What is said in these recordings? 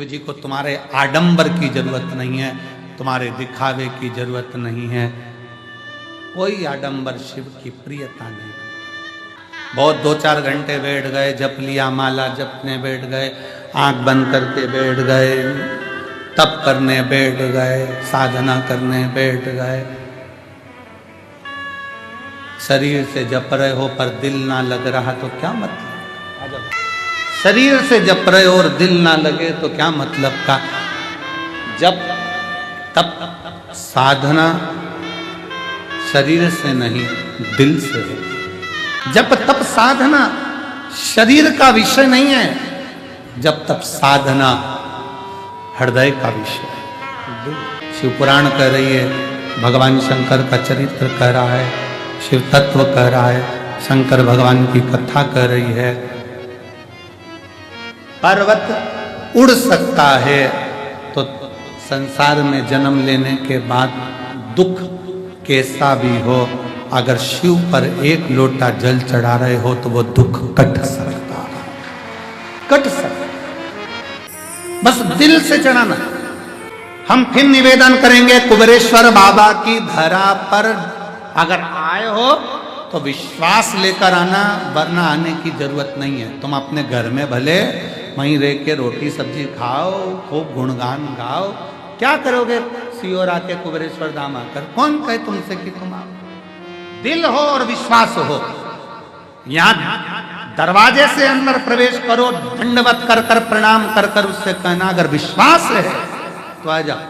जी को तुम्हारे आडंबर की जरूरत नहीं है, तुम्हारे दिखावे की जरूरत नहीं है। कोई आडंबर शिव की प्रियता नहीं। बहुत 2-4 घंटे बैठ गए, जप लिया, माला जपने बैठ गए, आंख बंद करके बैठ गए, तप करने बैठ गए, साधना करने बैठ गए। शरीर से जप रहे हो पर दिल ना लग रहा तो क्या मतलब? शरीर से जप रहे हो और दिल ना लगे तो क्या मतलब का? जब तप साधना शरीर से नहीं दिल से है। जब तप साधना शरीर का विषय नहीं है, जब तप साधना हृदय का विषय है। शिव पुराण कह रही है, भगवान शंकर का चरित्र कह रहा है, शिव तत्व कह रहा है, शंकर भगवान की कथा कह रही है। पर्वत उड़ सकता है तो संसार में जन्म लेने के बाद दुख कैसा भी हो, अगर शिव पर एक लोटा जल चढ़ा रहे हो तो वो दुख कट सकता है, कट सकता। बस दिल से चढ़ाना। हम फिर निवेदन करेंगे कुबेरेश्वर बाबा की धरा पर अगर आए हो तो विश्वास लेकर आना, वरना आने की जरूरत नहीं है। तुम अपने घर में भले वहीं रह के रोटी सब्जी खाओ, खूब गुणगान गाओ, क्या करोगे सियोर आके कुबेरेश्वर धाम आकर? कौन कहे तुमसे कि तुम आओ? दिल हो और विश्वास हो। यहां दरवाजे से अंदर प्रवेश करो, दंडवत कर कर प्रणाम कर कर उससे कहना अगर विश्वास है तो आ जाओ,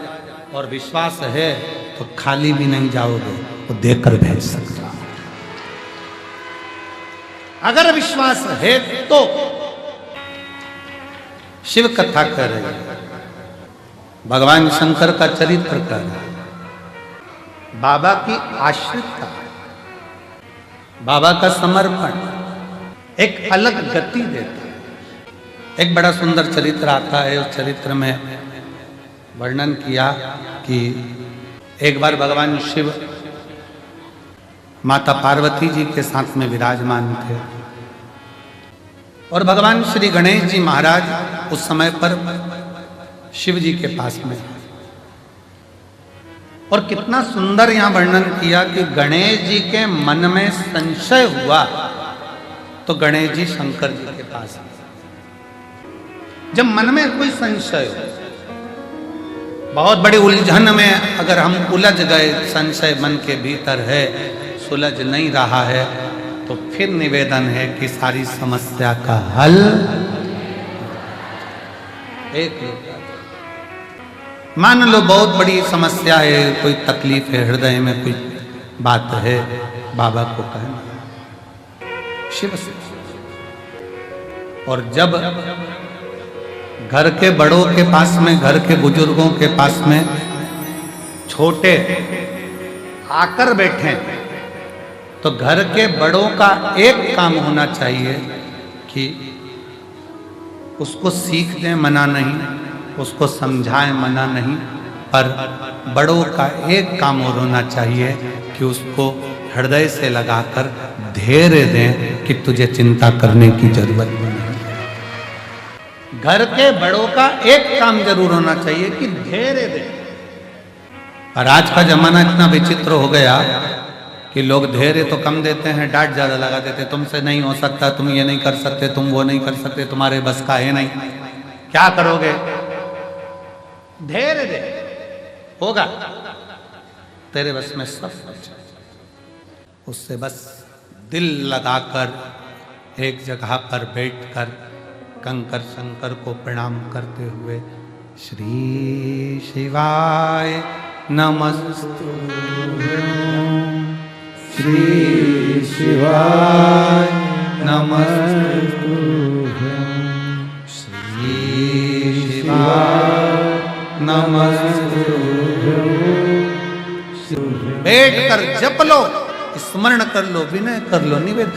और विश्वास है तो खाली भी नहीं जाओगे, वो देकर भेज सकता। अगर विश्वास है तो शिव कथा कर रही है, भगवान शंकर का चरित्र कर रहा है, बाबा की आश्रितता, बाबा का समर्पण एक अलग गति देता है। एक बड़ा सुंदर चरित्र आता है, उस चरित्र में वर्णन किया कि एक बार भगवान शिव माता पार्वती जी के साथ में विराजमान थे और भगवान श्री गणेश जी महाराज उस समय पर शिव जी के पास में। और कितना सुंदर यहां वर्णन किया कि गणेश जी के मन में संशय हुआ तो गणेश जी शंकर जी के पास। जब मन में कोई संशय हो, बहुत बड़ी उलझन में अगर हम उलझ गए, संशय मन के भीतर है, सुलझ नहीं रहा है, तो फिर निवेदन है कि सारी समस्या का हल एक। मान लो बहुत बड़ी समस्या है, कोई तकलीफ है, हृदय में कोई बात है, बाबा को कहना शिव से। और जब घर के बड़ों के पास में, घर के बुजुर्गों के पास में छोटे आकर बैठे तो घर के बड़ों का एक काम होना चाहिए कि उसको सीख दें, मना नहीं, उसको समझाएं, मना नहीं, पर बड़ों का एक काम और होना चाहिए कि उसको हृदय से लगाकर धैर्य दें कि तुझे चिंता करने की जरूरत नहीं। घर के बड़ों का एक काम जरूर होना चाहिए कि धैर्य दें। पर आज का जमाना इतना विचित्र हो गया कि लोग धैर्य तो कम देते हैं, डांट ज्यादा लगा देते। तुमसे नहीं हो सकता, तुम ये नहीं कर सकते, तुम वो नहीं कर सकते, तुम्हारे बस का है नहीं, क्या करोगे? धैर्य दे, होगा, तेरे बस में सब। उससे बस दिल लगाकर एक जगह पर बैठकर कंकर शंकर को प्रणाम करते हुए श्री शिवाय नमस्तुभ्यं, श्री शिवाय नमस्तुभ्यं, श्री शिवाय नमस्तुभ्यं। बैठकर जप लो, स्मरण कर लो, विनय कर लो, निवेदन।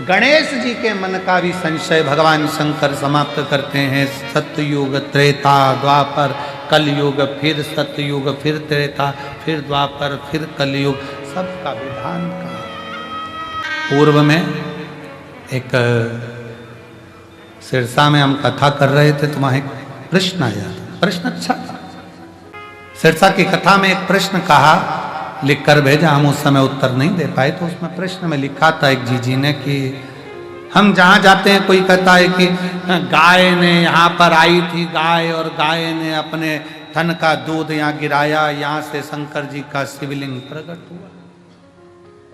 गणेश जी के मन का भी संशय भगवान शंकर समाप्त करते हैं। सतयुग, त्रेता, द्वापर, कलयुग, फिर सतयुग, फिर त्रेता, फिर द्वापर, फिर कलयुग, सबका विधान का। पूर्व में एक सिरसा में हम कथा कर रहे थे तो वहां एक प्रश्न आया था, प्रश्न अच्छा था। सिरसा की कथा में एक प्रश्न कहा, लिख कर भेजा, हम उस समय उत्तर नहीं दे पाए, तो उसमें प्रश्न में लिखा था एक जी ने कि हम जहां जाते हैं कोई कहता है कि गाय ने यहाँ पर आई थी गाय, और गाय ने अपने थन का दूध यहाँ गिराया, यहाँ से शंकर जी का शिवलिंग प्रकट हुआ।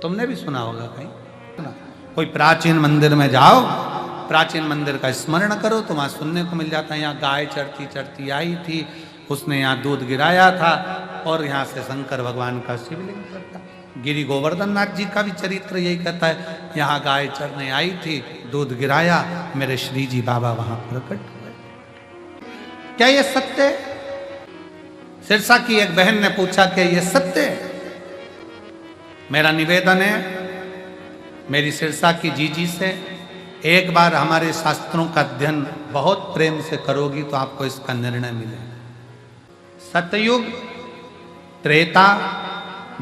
तुमने भी सुना होगा कहीं। कोई प्राचीन मंदिर में जाओ, प्राचीन मंदिर का स्मरण करो तो वहां सुनने को मिल जाता है यहाँ गाय चढ़ती चढ़ती आई थी, उसने यहाँ दूध गिराया था और यहाँ से शंकर भगवान का शिवलिंग प्रकटा। गिरी गोवर्धन नाथ जी का भी चरित्र यही कहता है, यहाँ गाय चरने आई थी, दूध गिराया, मेरे श्री जी बाबा वहां प्रकट हुए। क्या ये सत्य है? सिरसा की एक बहन ने पूछा कि ये सत्य है? मेरा निवेदन है मेरी सिरसा की जीजी से, एक बार हमारे शास्त्रों का अध्ययन बहुत प्रेम से करोगी तो आपको इसका निर्णय मिलेगा। सतयुग, त्रेता,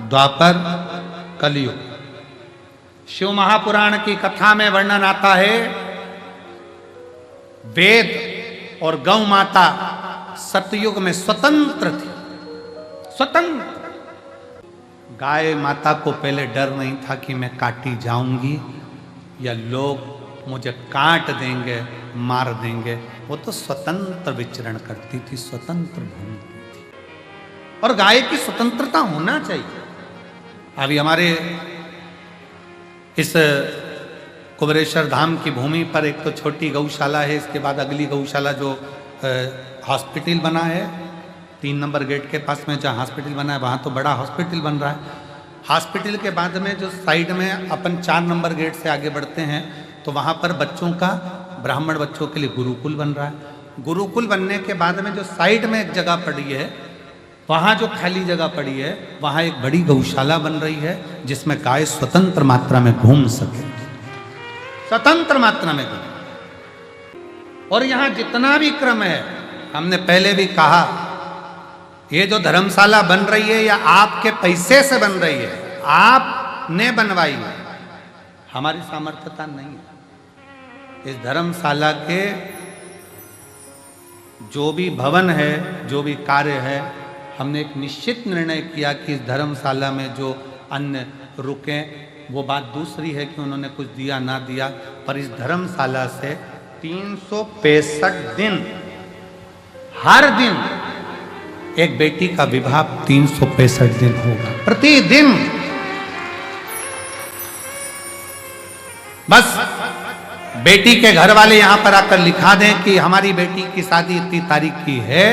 द्वापर, कलयुग। शिव महापुराण की कथा में वर्णन आता है, वेद और गौ माता सतयुग में स्वतंत्र थी, स्वतंत्र। गाय माता को पहले डर नहीं था कि मैं काटी जाऊंगी या लोग मुझे काट देंगे, मार देंगे। वो तो स्वतंत्र विचरण करती थी, स्वतंत्र घूमती थी, और गाय की स्वतंत्रता होना चाहिए। अभी हमारे इस कुबरेश्वर धाम की भूमि पर एक तो छोटी गौशाला है, इसके बाद अगली गौशाला जो हॉस्पिटल बना है 3 नंबर गेट के पास में जहाँ हॉस्पिटल बना है, वहाँ तो बड़ा हॉस्पिटल बन रहा है। हॉस्पिटल के बाद में जो साइड में अपन 4 नंबर गेट से आगे बढ़ते हैं तो वहाँ पर बच्चों का, ब्राह्मण बच्चों के लिए गुरुकुल बन रहा है। गुरुकुल बनने के बाद में जो साइड में एक जगह पड़ी है, वहाँ जो खाली जगह पड़ी है, वहाँ एक बड़ी गौशाला बन रही है जिसमें गाय स्वतंत्र मात्रा में घूम सके, स्वतंत्र मात्रा में घूम। और यहाँ जितना भी क्रम है, हमने पहले भी कहा, ये जो धर्मशाला बन रही है या आपके पैसे से बन रही है, आपने बनवाई है, हमारी सामर्थ्यता नहीं है। इस धर्मशाला के जो भी भवन है, जो भी कार्य है, हमने एक निश्चित निर्णय किया कि इस धर्मशाला में जो अन्य रुके, वो बात दूसरी है कि उन्होंने कुछ दिया ना दिया, पर इस धर्मशाला से 365 दिन, हर दिन एक बेटी का विवाह 365 दिन होगा, प्रतिदिन। बस बेटी के घर वाले यहां पर आकर लिखा दें कि हमारी बेटी की शादी इतनी तारीख की है,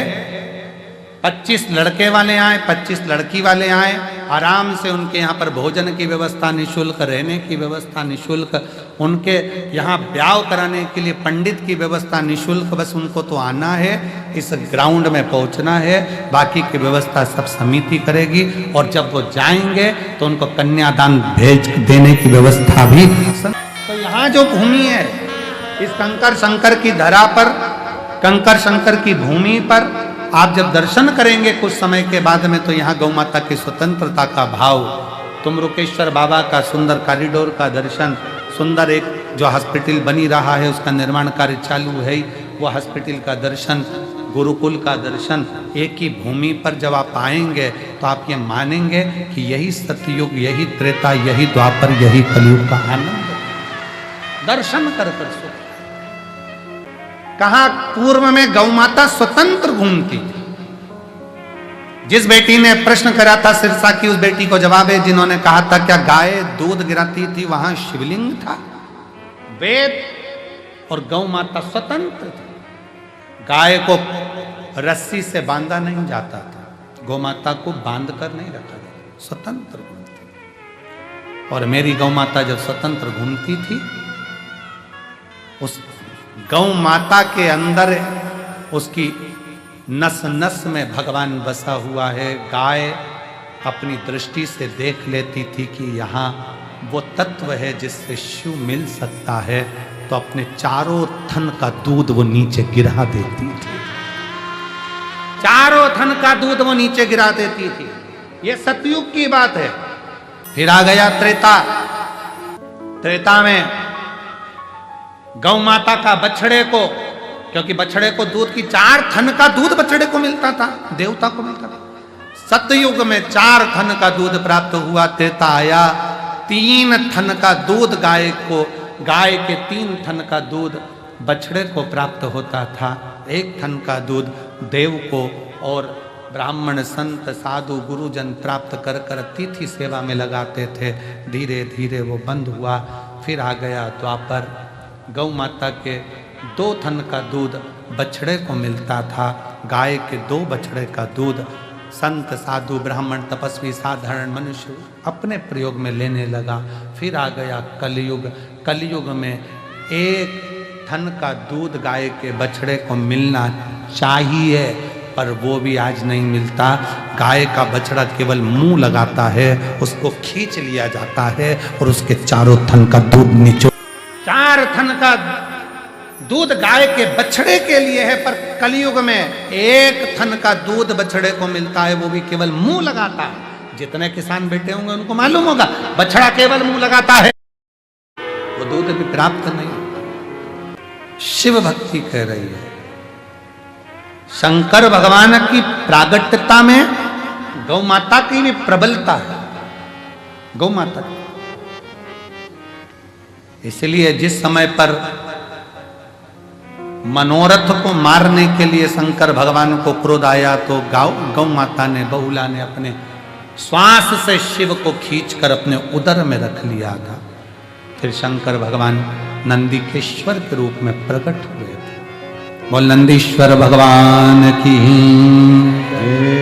25 लड़के वाले आए, 25 लड़की वाले आए, आराम से उनके यहाँ पर भोजन की व्यवस्था निःशुल्क, रहने की व्यवस्था निःशुल्क, उनके यहाँ ब्याह कराने के लिए पंडित की व्यवस्था निःशुल्क। बस उनको तो आना है, इस ग्राउंड में पहुँचना है, बाकी की व्यवस्था सब समिति करेगी। और जब वो जाएंगे तो उनको कन्यादान भेज देने की व्यवस्था भी। तो यहाँ जो भूमि है, इस कंकर शंकर की धरा पर, कंकर शंकर की भूमि पर आप जब दर्शन करेंगे कुछ समय के बाद में, तो यहाँ गौ माता की स्वतंत्रता का भाव, तुमरुकेश्वर बाबा का सुंदर कॉरिडोर का दर्शन, सुंदर एक जो हॉस्पिटल बनी रहा है उसका निर्माण कार्य चालू है, वो हॉस्पिटल का दर्शन, गुरुकुल का दर्शन, एक ही भूमि पर जब आप आएंगे तो आप ये मानेंगे कि यही सतयुग, यही त्रेता, यही द्वापर, यही कलयुग का आनंद दर्शन कर सुख। कहा पूर्व में गौ माता स्वतंत्र घूमती थी। जिस बेटी ने प्रश्न करा था सिरसा की, उस बेटी को जवाब है जिन्होंने कहा था क्या गाय दूध गिराती थी, वहां शिवलिंग था। वेद और गौ माता स्वतंत्र थी। गाय को रस्सी से बांधा नहीं जाता था, गौ माता को बांध कर नहीं रखा गया, स्वतंत्र घूमती। और मेरी गौ माता जब स्वतंत्र घूमती थी, उस गौ माता के अंदर उसकी नस नस में भगवान बसा हुआ है। गाय अपनी दृष्टि से देख लेती थी कि यहाँ वो तत्व है जिससे शिव मिल सकता है, तो अपने चारों थन का दूध वो नीचे गिरा देती थी, चारों थन का दूध वो नीचे गिरा देती थी। ये सतयुग की बात है। फिर आ गया त्रेता। त्रेता में गौ माता का बछड़े को क्योंकि बछड़े को दूध की 4 थन का दूध बछड़े को मिलता था, देवता को मिलता था। सतयुग में 4 थन का दूध प्राप्त हुआ, त्रेता आया 3 थन का दूध गाय को, गाय के 3 थन का दूध बछड़े को प्राप्त होता था, 1 थन का दूध देव को और ब्राह्मण संत साधु गुरुजन प्राप्त कर कर अतिथि सेवा में लगाते थे। धीरे धीरे वो बंद हुआ। फिर आ गया द्वापर, गौ माता के 2 थन का दूध बछड़े को मिलता था, गाय के 2 बछड़े का दूध संत साधु ब्राह्मण तपस्वी साधारण मनुष्य अपने प्रयोग में लेने लगा। फिर आ गया कलयुग। कलयुग में 1 थन का दूध गाय के बछड़े को मिलना चाहिए, पर वो भी आज नहीं मिलता। गाय का बछड़ा केवल मुंह लगाता है, उसको खींच लिया जाता है और उसके 4 थन का दूध निचोड़। 4 थन का दूध गाय के बछड़े के लिए है, पर कलयुग में 1 थन का दूध बछड़े को मिलता है, वो भी केवल मुंह लगाता है। जितने किसान बैठे होंगे उनको मालूम होगा, बछड़ा केवल मुंह लगाता है, वो दूध भी प्राप्त नहीं। शिव भक्ति कह रही है। शंकर भगवान की प्रागट्यता में गौ माता की भी प्रबलता है, गौ माता की। इसलिए जिस समय पर मनोरथ को मारने के लिए शंकर भगवान को क्रोध आया, तो गौ माता ने, बहुला ने अपने श्वास से शिव को खींचकर अपने उदर में रख लिया था। फिर शंकर भगवान नंदीकेश्वर के रूप में प्रकट हुए थे। बोल नंदीश्वर भगवान की।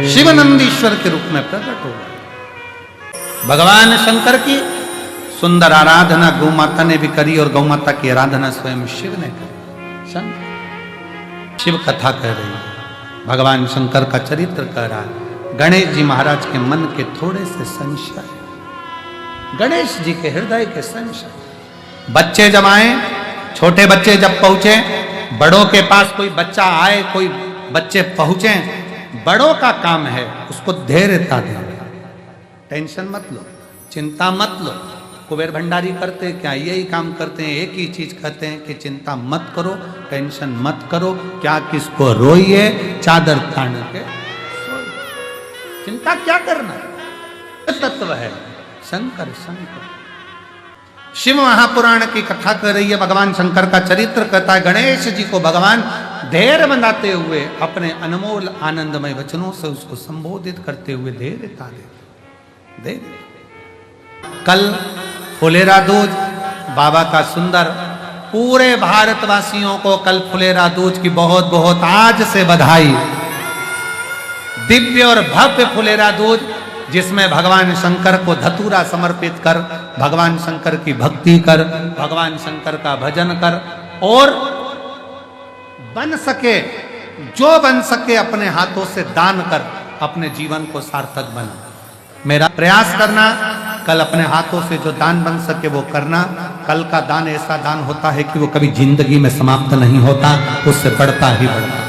शिव नंदीश्वर के रूप में प्रकट हो गए। भगवान शंकर की सुंदर आराधना गौ माता ने भी करी, और गौ माता की आराधना स्वयं शिव ने करी। शिव कथा कह रही है, भगवान शंकर का चरित्र कह रहा है। गणेश जी महाराज के मन के थोड़े से संशय, गणेश जी के हृदय के संशय। बच्चे जब आए, छोटे बच्चे जब पहुंचे, बड़ों के पास कोई बच्चा आए, कोई बच्चे पहुंचे, बड़ों का काम है उसको धैर्यता देना। टेंशन मत लो, चिंता मत लो। कुबेर भंडारी करते क्या? यही काम करते हैं, एक ही चीज कहते हैं कि चिंता मत करो, टेंशन मत करो, क्या किसको रोइए, चादर तान के सोइए। चिंता क्या करना, तत्व है शंकर। शंकर शिव महापुराण की कथा कर रही है, भगवान शंकर का चरित्र कहता है। गणेश जी को भगवान धैर्य बनाते हुए अपने अनमोल आनंदमय वचनों से उसको संबोधित करते हुए धैर्यता दे। कल फुलेरा दूज बाबा का सुंदर, पूरे भारतवासियों को कल फुलेरा दूज की बहुत बहुत आज से बधाई। दिव्य और भव्य फुलेरा दूज, जिसमें भगवान शंकर को धतूरा समर्पित कर, भगवान शंकर की भक्ति कर, भगवान शंकर का भजन कर, और बन सके जो बन सके अपने हाथों से दान कर अपने जीवन को सार्थक बना। मेरा प्रयास करना, कल अपने हाथों से जो दान बन सके वो करना। कल का दान ऐसा दान होता है कि वो कभी जिंदगी में समाप्त नहीं होता, उससे बढ़ता ही बढ़ता।